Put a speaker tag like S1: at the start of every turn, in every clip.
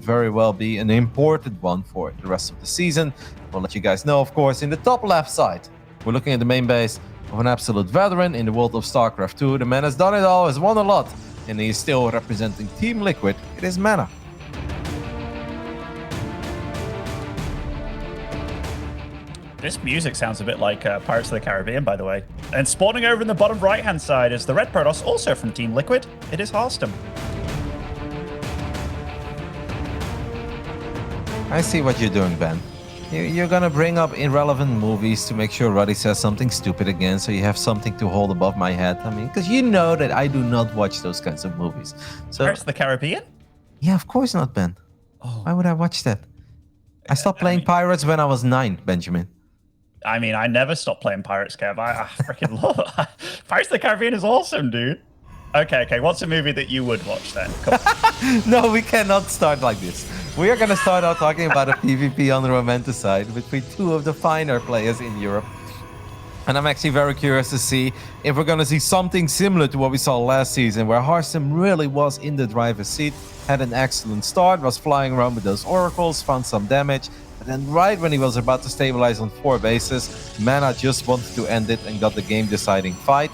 S1: very well be an important one for the rest of the season. We'll let you guys know, of course. In the top left side, we're looking at the main base of an absolute veteran in the world of StarCraft 2. The man has done it all, has won a lot, and he's still representing Team Liquid. It is MaNa.
S2: This music sounds a bit like Pirates of the Caribbean, by the way. And spawning over in the bottom right-hand side is the Red Protoss, also from Team Liquid. It is Harstem.
S1: I see what you're doing, Ben. You're gonna bring up irrelevant movies to make sure Ruddy says something stupid again, so you have something to hold above my head. I mean, because you know that I do not watch those kinds of movies. So,
S2: Pirates of the Caribbean?
S1: Yeah, of course not, Ben.
S2: Oh.
S1: Why would I watch that? I stopped playing Pirates when I was 9, Benjamin.
S2: I mean, I never stopped playing Pirates, Kev. I freaking love it. Pirates of the Caribbean is awesome, dude. Okay. What's a movie that you would watch then?
S1: No, we cannot start like this. We are going to start out talking about a PvP on the Romanticide between two of the finer players in Europe. And I'm actually very curious to see if we're going to see something similar to what we saw last season, where Harstem really was in the driver's seat, had an excellent start, was flying around with those oracles, found some damage. But then right when he was about to stabilize on 4 bases, MaNa just wanted to end it and got the game-deciding fight.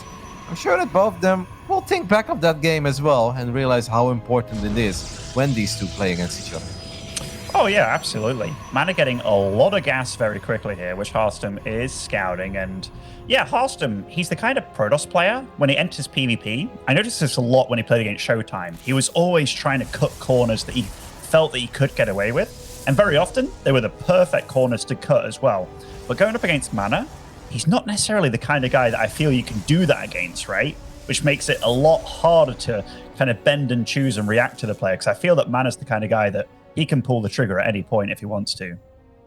S1: I'm sure that both of them will think back of that game as well and realize how important it is when these two play against each other.
S2: Oh yeah, absolutely. MaNa getting a lot of gas very quickly here, which Harstem is scouting. And yeah, Harstem, he's the kind of Protoss player, when he enters PvP, I noticed this a lot when he played against Showtime. He was always trying to cut corners that he felt that he could get away with. And very often, they were the perfect corners to cut as well. But going up against MaNa, he's not necessarily the kind of guy that I feel you can do that against, right? Which makes it a lot harder to kind of bend and choose and react to the player. Because I feel that MaNa's the kind of guy that he can pull the trigger at any point if he wants to.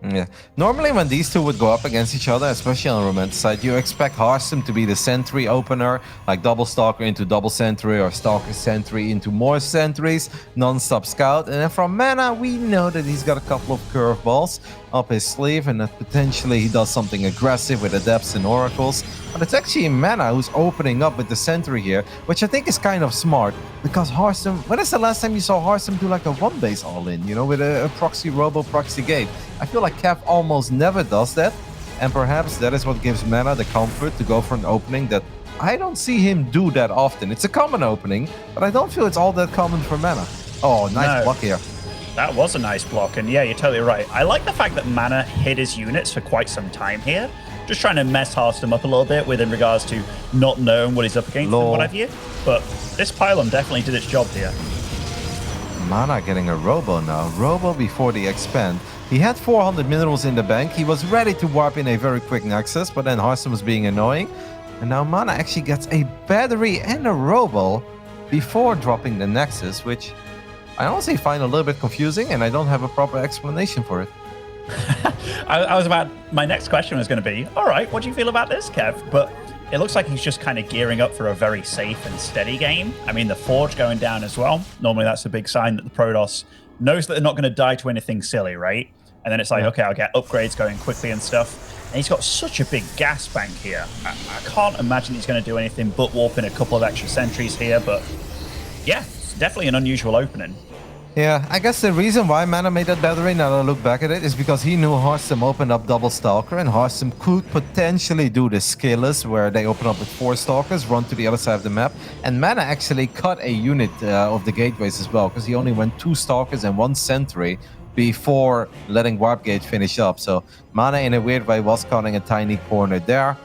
S1: Yeah. Normally when these two would go up against each other, especially on the Romanticide, you expect Harstem to be the sentry opener, like double Stalker into double sentry or Stalker sentry into more sentries, non-stop scout. And then from MaNa, we know that he's got a couple of curveballs up his sleeve and that potentially he does something aggressive with Adepts and Oracles. But it's actually MaNa who's opening up with the sentry here, which I think is kind of smart because Harstem, when is the last time you saw Harstem do like a 1-base all-in, you know, with a proxy robo proxy gate? I feel like Kev almost never does that, and perhaps that is what gives MaNa the comfort to go for an opening that I don't see him do that often. It's a common opening, but I don't feel it's all that common for MaNa. Oh, nice block here.
S2: That was a nice block, and yeah, you're totally right. I like the fact that MaNa hid his units for quite some time here, just trying to mess Harstem up a little bit in regards to not knowing what he's up against and what have you. But this pylon definitely did its job here.
S1: MaNa getting a robo now. Robo before the expand. He had 400 minerals in the bank. He was ready to warp in a very quick Nexus, but then Harstem was being annoying. And now MaNa actually gets a battery and a robo before dropping the Nexus, which I honestly find a little bit confusing, and I don't have a proper explanation for it.
S2: My next question was going to be, all right, what do you feel about this, Kev? But it looks like he's just kind of gearing up for a very safe and steady game. I mean, the Forge going down as well. Normally that's a big sign that the Protoss knows that they're not going to die to anything silly, right? And then it's like, okay, I'll get upgrades going quickly and stuff. And he's got such a big gas bank here. I can't imagine he's going to do anything but warp in a couple of extra sentries here. But yeah, it's definitely an unusual opening.
S1: Yeah, I guess the reason why MaNa made that battery, now that I look back at it, is because he knew Harstem opened up double Stalker, and Harstem could potentially do the skillers, where they open up with 4 Stalkers, run to the other side of the map, and MaNa actually cut a unit of the gateways as well, because he only went 2 Stalkers and 1 Sentry before letting Warp Gate finish up. So MaNa, in a weird way, was cutting a tiny corner there.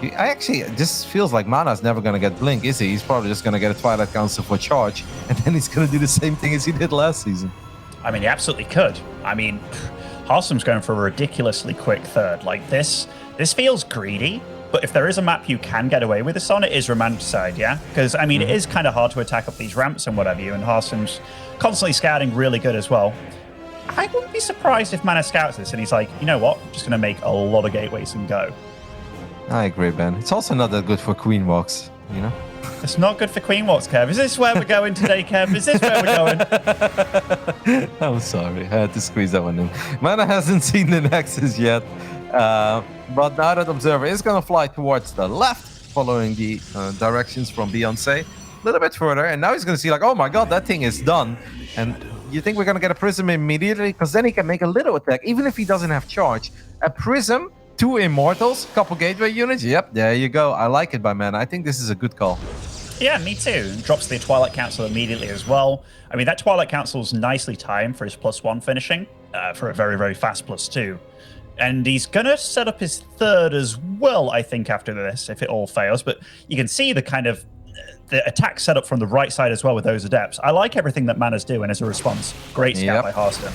S1: This feels like MaNa's never going to get Blink, is he? He's probably just going to get a Twilight Council for charge, and then he's going to do the same thing as he did last season.
S2: I mean, he absolutely could. I mean, Harstem's going for a ridiculously quick third. Like, this feels greedy, but if there is a map you can get away with this on, it is Romanticide, yeah? Because, I mean, it is kind of hard to attack up these ramps and what have you, and Harstem's constantly scouting really good as well. I wouldn't be surprised if MaNa scouts this, and he's like, you know what? I'm just going to make a lot of gateways and go.
S1: I agree, Ben. It's also not that good for Queen Walks, you know?
S2: It's not good for Queen Walks, Kev. Is this where we're going today, Kev? Is this where we're going?
S1: I'm sorry. I had to squeeze that one in. MaNa hasn't seen the Nexus yet. But now that Observer is going to fly towards the left, following the directions from Beyonce, a little bit further. And now he's going to see like, oh my god, that thing is done. And You think we're going to get a Prism immediately? Because then he can make a little attack, even if he doesn't have charge. A Prism, 2 Immortals, couple Gateway units. Yep, there you go. I like it by MaNa. I think this is a good call.
S2: Yeah, me too. Drops the Twilight Council immediately as well. I mean, that Twilight Council's nicely timed for his +1 finishing, for a very, very fast +2. And he's going to set up his third as well, I think, after this, if it all fails. But you can see the kind of the attack set up from the right side as well with those Adepts. I like everything that MaNa's doing as a response. Great scout by Harstem.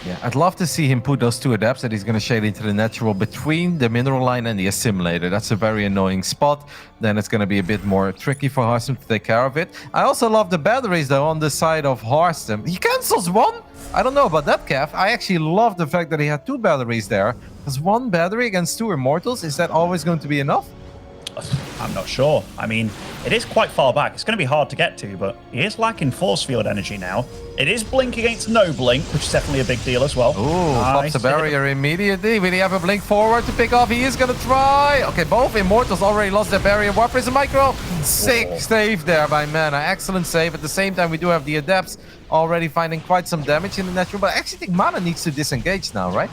S1: Yeah, I'd love to see him put those 2 Adepts that he's going to shade into the natural between the mineral line and the assimilator. That's a very annoying spot. Then it's going to be a bit more tricky for Harstem to take care of it. I also love the batteries, though, on the side of Harstem. He cancels 1? I don't know about that, Kev. I actually love the fact that he had 2 batteries there. Because 1 battery against 2 Immortals, is that always going to be enough?
S2: I'm not sure. I mean, it is quite far back. It's going to be hard to get to, but he is lacking force field energy now. It is blink against no blink, which is definitely a big deal as well.
S1: Ooh, pops the barrier immediately. Will he have a blink forward to pick off? He is going to try. Okay, both Immortals already lost their barrier. Warp is a micro. Sick save there by MaNa. Excellent save. At the same time, we do have the Adepts already finding quite some damage in the natural, but I actually think MaNa needs to disengage now, right?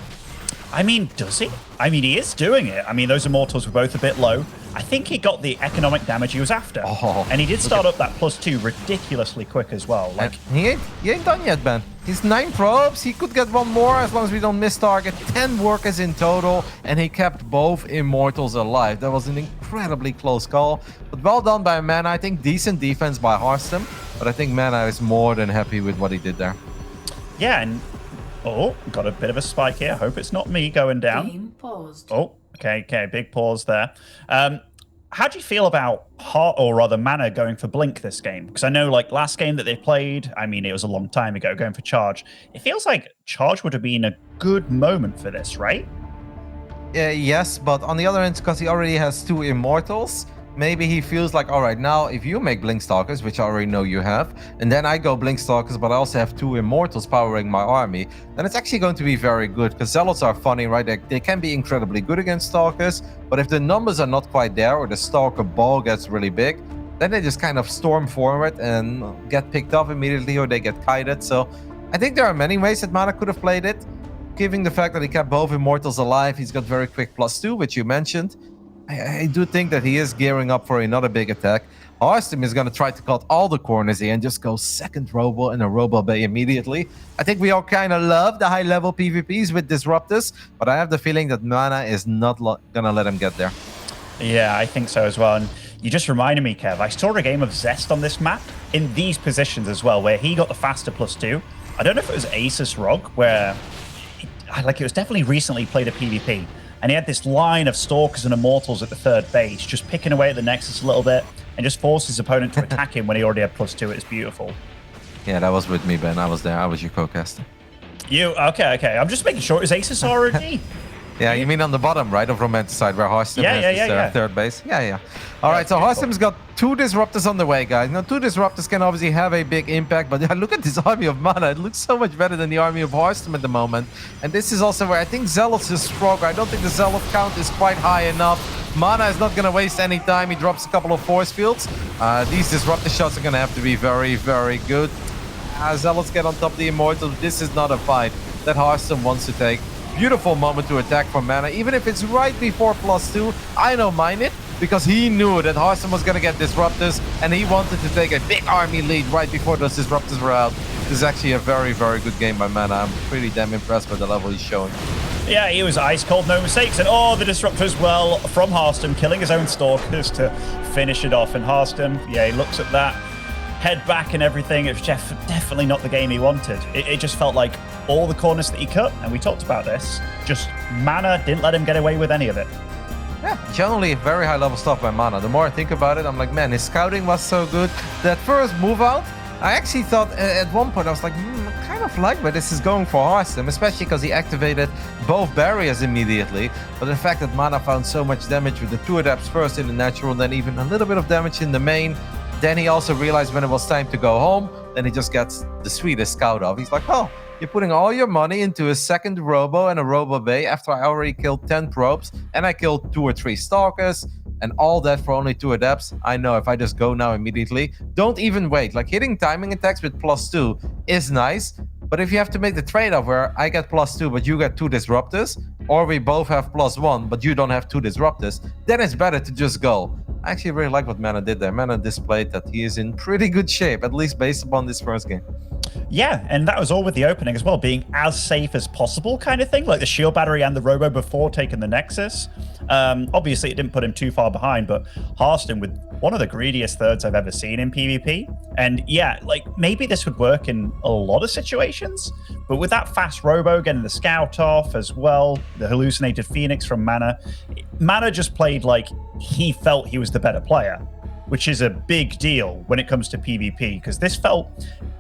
S2: I mean, does he? I mean, he is doing it. I mean, those Immortals were both a bit low. I think he got the economic damage he was after. And he did start up that +2 ridiculously quick as well. Like
S1: he ain't done yet, Ben. He's 9 probes. He could get 1 more as long as we don't miss target. 10 workers in total, and he kept both Immortals alive. That was an incredibly close call. But well done by MaNa. I think decent defense by Harstem. But I think MaNa is more than happy with what he did there.
S2: Yeah, and oh, got a bit of a spike here. Hope it's not me going down.
S3: Game paused.
S2: Oh, okay, big pause there. How do you feel about MaNa going for Blink this game? Because I know, like, last game that they played, I mean, it was a long time ago, going for Charge. It feels like Charge would have been a good moment for this, right?
S1: Yes, but on the other end, because he already has 2 Immortals, maybe he feels like, all right, now if you make Blinkstalkers, which I already know you have, and then I go Blinkstalkers, but I also have 2 Immortals powering my army, then it's actually going to be very good, because Zealots are funny, right? They can be incredibly good against Stalkers, but if the numbers are not quite there, or the Stalker ball gets really big, then they just kind of storm forward and get picked up immediately, or they get kited. So I think there are many ways that MaNa could have played it. Given the fact that he kept both Immortals alive, he's got very quick +2, which you mentioned. I do think that he is gearing up for another big attack. Harstem is going to try to cut all the corners here and just go second Robo and a Robo Bay immediately. I think we all kind of love the high-level PvPs with Disruptors, but I have the feeling that MaNa is not going to let him get there.
S2: Yeah, I think so as well. And you just reminded me, Kev, I saw a game of Zest on this map in these positions as well, where he got the faster +2. I don't know if it was Asus ROG, where it was definitely recently played a PvP. And he had this line of Stalkers and Immortals at the third base, just picking away at the Nexus a little bit, and just forced his opponent to attack him when he already had +2. It's beautiful.
S1: Yeah, that was with me, Ben. I was there. I was your co-caster.
S2: You? Okay. I'm just making sure it was Asus ROG.
S1: Yeah, you mean on the bottom, right, of Romanticide, where Harstem has third base? Yeah. All right, so Harstem's got 2 Disruptors on the way, guys. Now, 2 Disruptors can obviously have a big impact, but look at this army of MaNa. It looks so much better than the army of Harstem at the moment. And this is also where I think Zealots is stronger. I don't think the Zealot count is quite high enough. MaNa is not going to waste any time. He drops a couple of force fields. These Disruptor shots are going to have to be very, very good. Zealots get on top of the Immortals. This is not a fight that Harstem wants to take. Beautiful moment to attack from MaNa. Even if it's right before +2, I don't mind it, because he knew that Harstem was going to get Disruptors, and he wanted to take a big army lead right before those Disruptors were out. This is actually a very, very good game by MaNa. I'm pretty damn impressed by the level he's showing.
S2: Yeah, he was ice cold, no mistakes. And the Disruptors, well, from Harstem, killing his own Stalkers to finish it off. And Harstem, yeah, he looks at that, head back and everything. It was definitely not the game he wanted. It just felt like all the corners that he cut, and we talked about this, just MaNa didn't let him get away with any of it.
S1: Yeah, generally very high level stuff by MaNa. The more I think about it, I'm like, man, his scouting was so good. That first move out, I actually thought at one point, I was like, I kind of like where this is going for Harstem, especially because he activated both barriers immediately. But the fact that MaNa found so much damage with the 2 Adepts first in the natural, then even a little bit of damage in the main. Then he also realized when it was time to go home, then he just gets the sweetest scout off. He's like, oh, you're putting all your money into a second Robo and a Robo Bay after I already killed 10 probes and I killed 2 or 3 Stalkers and all that for only 2 Adepts. I know if I just go now immediately, don't even wait. Like, hitting timing attacks with +2 is nice, But if you have to make the trade-off where I get +2 but you get 2 disruptors, or we both have +1 but you don't have 2 disruptors, then it's better to just go. I actually really like what MaNa did there. MaNa displayed that he is in pretty good shape, at least based upon this first game.
S2: Yeah, and that was all with the opening as well, being as safe as possible kind of thing, like the shield battery and the robo before taking the Nexus. Obviously, it didn't put him too far behind, but Harstem with one of the greediest thirds I've ever seen in PvP. And yeah, like maybe this would work in a lot of situations, but with that fast robo getting the scout off as well, the hallucinated Phoenix from MaNa just played like he felt he was the better player, which is a big deal when it comes to PvP, because this felt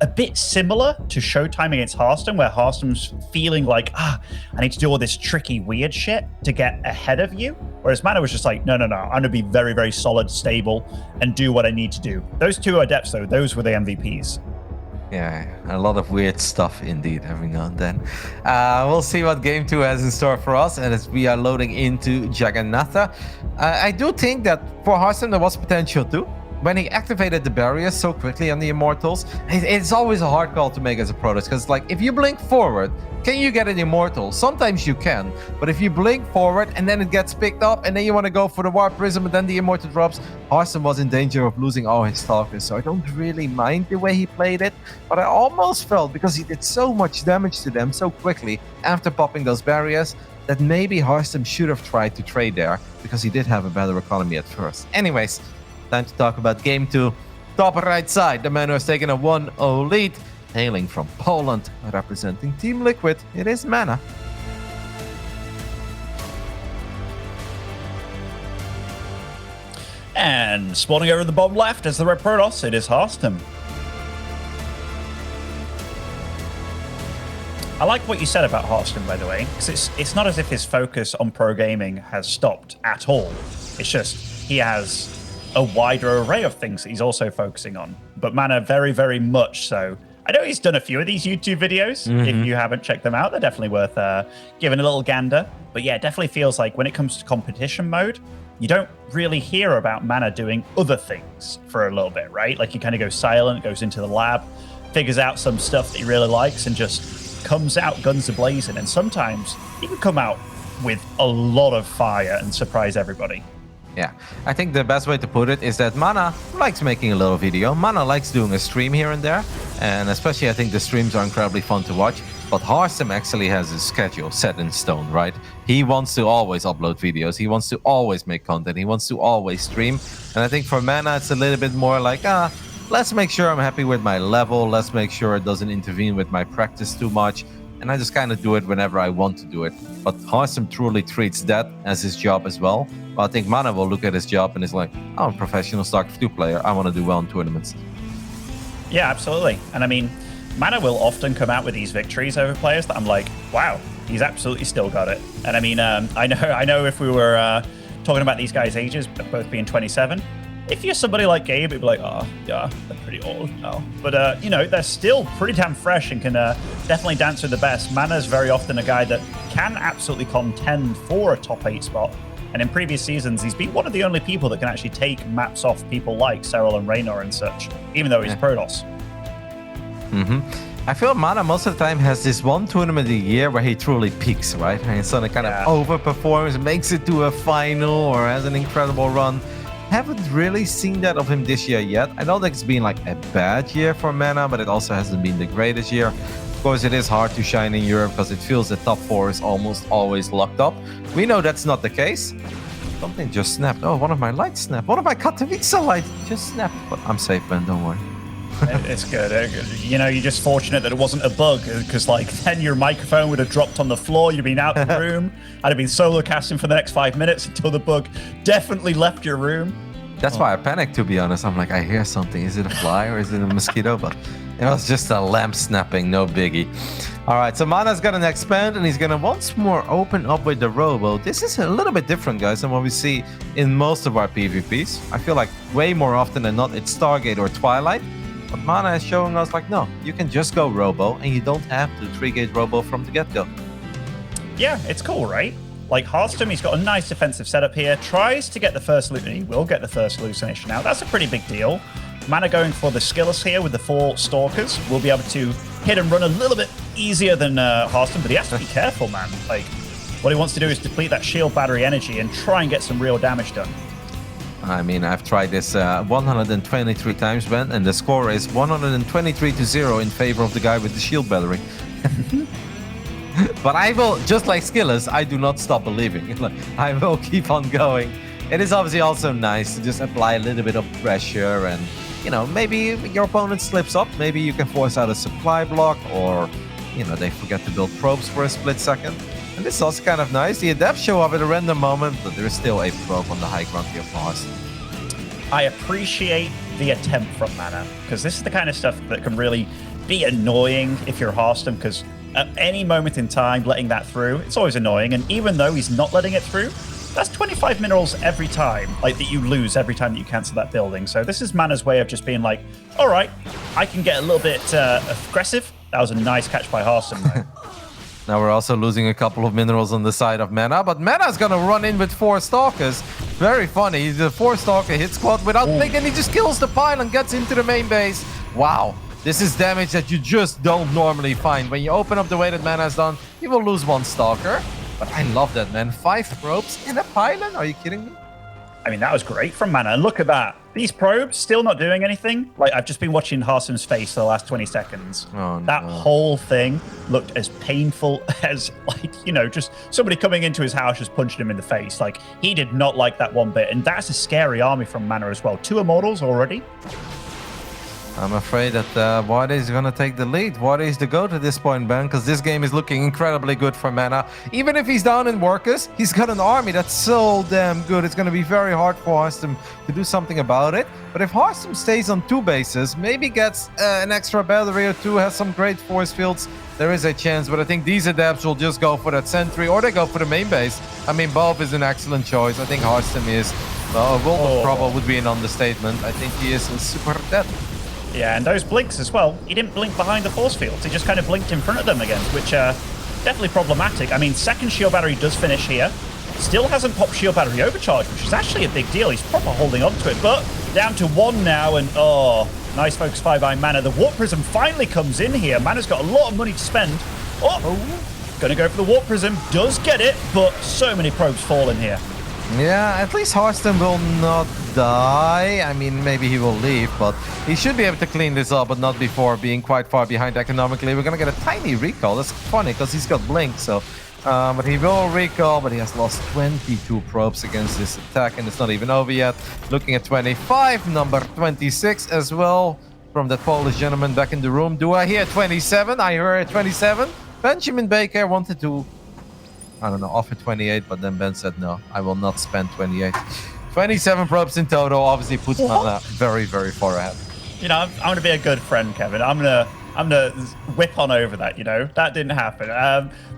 S2: a bit similar to Showtime against Harstem, where Harstem's feeling like, I need to do all this tricky, weird shit to get ahead of you. Whereas MaNa was just like, no, I'm going to be very, very solid, stable, and do what I need to do. Those two adepts, though, those were the MVPs.
S1: Yeah, a lot of weird stuff indeed every now and then. We'll see what Game 2 has in store for us, and as we are loading into Jagannatha. I do think that for Harstem there was potential too. When he activated the barriers so quickly on the Immortals, it's always a hard call to make as a Protoss, because like if you blink forward, can you get an Immortal? Sometimes you can, but if you blink forward and then it gets picked up and then you want to go for the Warp Prism and then the Immortal drops, Harstem was in danger of losing all his Stalkers, so I don't really mind the way he played it, but I almost felt, because he did so much damage to them so quickly after popping those barriers, that maybe Harstem should have tried to trade there, because he did have a better economy at first. Anyways, time to talk about Game 2. Top right side, the man who has taken a 1-0 lead. Hailing from Poland, representing Team Liquid, it is MaNa.
S2: And spawning over the bottom left as the red Protoss, it is Harstem. I like what you said about Harstem, by the way, because it's not as if his focus on pro gaming has stopped at all. It's just he has a wider array of things that he's also focusing on. But MaNa, very, very much so. I know he's done a few of these YouTube videos. If you haven't checked them out, they're definitely worth giving a little gander. But yeah, it definitely feels like when it comes to competition mode, you don't really hear about MaNa doing other things for a little bit, right? Like he kind of goes silent, goes into the lab, figures out some stuff that he really likes, and just comes out guns a-blazing. And sometimes he can come out with a lot of fire and surprise everybody.
S1: Yeah, I think the best way to put it is that MaNa likes making a little video. MaNa likes doing a stream here and there. And especially I think the streams are incredibly fun to watch. But Harstem actually has his schedule set in stone, right? He wants to always upload videos. He wants to always make content. He wants to always stream. And I think for MaNa, it's a little bit more like, let's make sure I'm happy with my level. Let's make sure it doesn't intervene with my practice too much. And I just kind of do it whenever I want to do it. But Harstem truly treats that as his job as well. But I think MaNa will look at his job and is like, I'm a professional StarCraft 2 player. I want to do well in tournaments.
S2: Yeah, absolutely. And I mean, MaNa will often come out with these victories over players that I'm like, wow, he's absolutely still got it. And I mean, I know if we were talking about these guys' ages, both being 27, if you're somebody like Gabe, it'd be like, oh, yeah, they're pretty old now. But, you know, they're still pretty damn fresh and can definitely dance with the best. MaNa's very often a guy that can absolutely contend for a top 8 spot. And in previous seasons, he's been one of the only people that can actually take maps off people like Cyril and Raynor and such, even though he's Protoss.
S1: I feel MaNa most of the time has this one tournament a year where he truly peaks, right? And so he kind of overperforms, makes it to a final, or has an incredible run. Haven't really seen that of him this year yet. I don't think it's been like a bad year for MaNa, but it also hasn't been the greatest year. Of course, it is hard to shine in Europe because it feels the top 4 is almost always locked up. We know that's not the case. Something just snapped. Oh, one of my lights snapped. One of my Katowice lights just snapped. But I'm safe, man. Don't worry.
S2: It's good. You know, you're just fortunate that it wasn't a bug, because like then your microphone would have dropped on the floor. You'd been out of the room. I'd have been solo casting for the next 5 minutes until the bug definitely left your room.
S1: That's why I panicked, to be honest. I'm like, I hear something. Is it a fly or is it a mosquito? But it was just a lamp snapping, no biggie. All right, so MaNa's going to expand, and he's going to once more open up with the Robo. This is a little bit different, guys, than what we see in most of our PvPs. I feel like way more often than not, it's Stargate or Twilight. But MaNa is showing us, like, no, you can just go Robo, and you don't have to 3-gate Robo from the get-go.
S2: Yeah, it's cool, right? Like Harstem, he's got a nice defensive setup here, tries to get the first loot, and he will get the first hallucination out. That's a pretty big deal. MaNa going for the skillers here with the 4 Stalkers will be able to hit and run a little bit easier than Harstem, but he has to be careful, man. Like, what he wants to do is deplete that shield battery energy and try and get some real damage done.
S1: I mean, I've tried this 123 times, Ben, and the score is 123-0 in favor of the guy with the shield battery. But I will, just like Skillers, I do not stop believing. I will keep on going. It is obviously also nice to just apply a little bit of pressure and, you know, maybe your opponent slips up. Maybe you can force out a supply block or, you know, they forget to build probes for a split second. And this is also kind of nice. The adepts show up at a random moment, but there is still a probe on the high ground here for us.
S2: I appreciate the attempt from MaNa, because this is the kind of stuff that can really be annoying if you're Harstem, because at any moment in time, letting that through, it's always annoying. And even though he's not letting it through, that's 25 minerals every time, like that you lose every time that you cancel that building. So this is MaNa's way of just being like, all right, I can get a little bit aggressive. That was a nice catch by Harstem, though.
S1: Now we're also losing a couple of minerals on the side of MaNa, but MaNa's gonna run in with 4 Stalkers. Very funny. The 4 Stalker hit squad without thinking. He just kills the pile and gets into the main base. Wow. This is damage that you just don't normally find. When you open up the way that MaNa's done, you will lose 1 Stalker. But I love that, man. 5 probes in a pylon? Are you kidding me?
S2: I mean, that was great from MaNa. And look at that. These probes still not doing anything. Like, I've just been watching Harstem's face for the last 20 seconds.
S1: Oh,
S2: that
S1: no.
S2: whole thing looked as painful as, like, you know, just somebody coming into his house just punching him in the face. Like, he did not like that one bit. And that's a scary army from MaNa as well. 2 Immortals already.
S1: I'm afraid that Wade is going to take the lead. Wade is the GOAT at this point, Ben, because this game is looking incredibly good for MaNa. Even if he's down in workers, he's got an army that's so damn good. It's going to be very hard for Harstem to do something about it. But if Harstem stays on 2 bases, maybe gets an extra battery or 2, has some great force fields, there is a chance. But I think these adepts will just go for that sentry or they go for the main base. I mean, both is an excellent choice. I think Harstem is, well, a world of trouble would be an understatement. I think he is super dead.
S2: Yeah, and those blinks as well. He didn't blink behind the force fields. He just kind of blinked in front of them again, which definitely problematic. I mean, second shield battery does finish here. Still hasn't popped shield battery overcharge, which is actually a big deal. He's proper holding on to it, but down to 1 now, and oh, nice focus 5 by MaNa. The Warp Prism finally comes in here. MaNa's got a lot of money to spend. Gonna go for the Warp Prism. Does get it, but so many probes fall in here.
S1: Yeah, at least Harstem will not die. I mean, maybe he will leave, but he should be able to clean this up, but not before being quite far behind economically. We're going to get a tiny recall. That's funny, because he's got Blink, so... but he will recall, but he has lost 22 probes against this attack, and it's not even over yet. Looking at 25, number 26 as well, from that Polish gentleman back in the room. Do I hear 27? I heard 27. Benjamin Baker wanted to... I don't know, offer 28, but then Ben said, no, I will not spend 28. 27 probes in total, obviously puts MaNa very, very far ahead. You know,
S2: I'm gonna be a good friend, Kevin. I'm gonna whip on over that, you know? That didn't happen.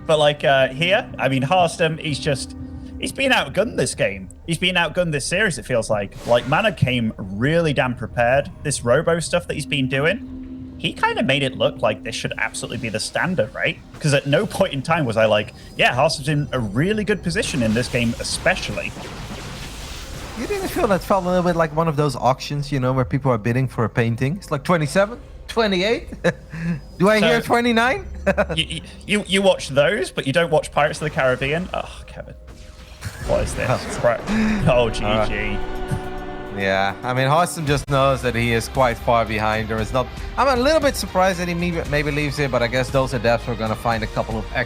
S2: But like here, I mean, Harstem, he's been outgunned this game. He's been outgunned this series, it feels like. Like, MaNa came really damn prepared. This robo stuff that he's been doing, he kind of made it look like this should absolutely be the standard, right? Because at no point in time was I like, yeah, Harstem's in a really good position in this game, especially.
S1: You didn't feel that felt a little bit like one of those auctions, you know, where people are bidding for a painting? It's like 27, 28. Do I hear 29?
S2: you watch those, but you don't watch Pirates of the Caribbean? Oh, Kevin. What is this? Oh, GG.
S1: Yeah, I mean, Harstem just knows that he is quite far behind. There is not... I'm a little bit surprised that he maybe leaves here, but I guess those adepts are going to find a couple of extra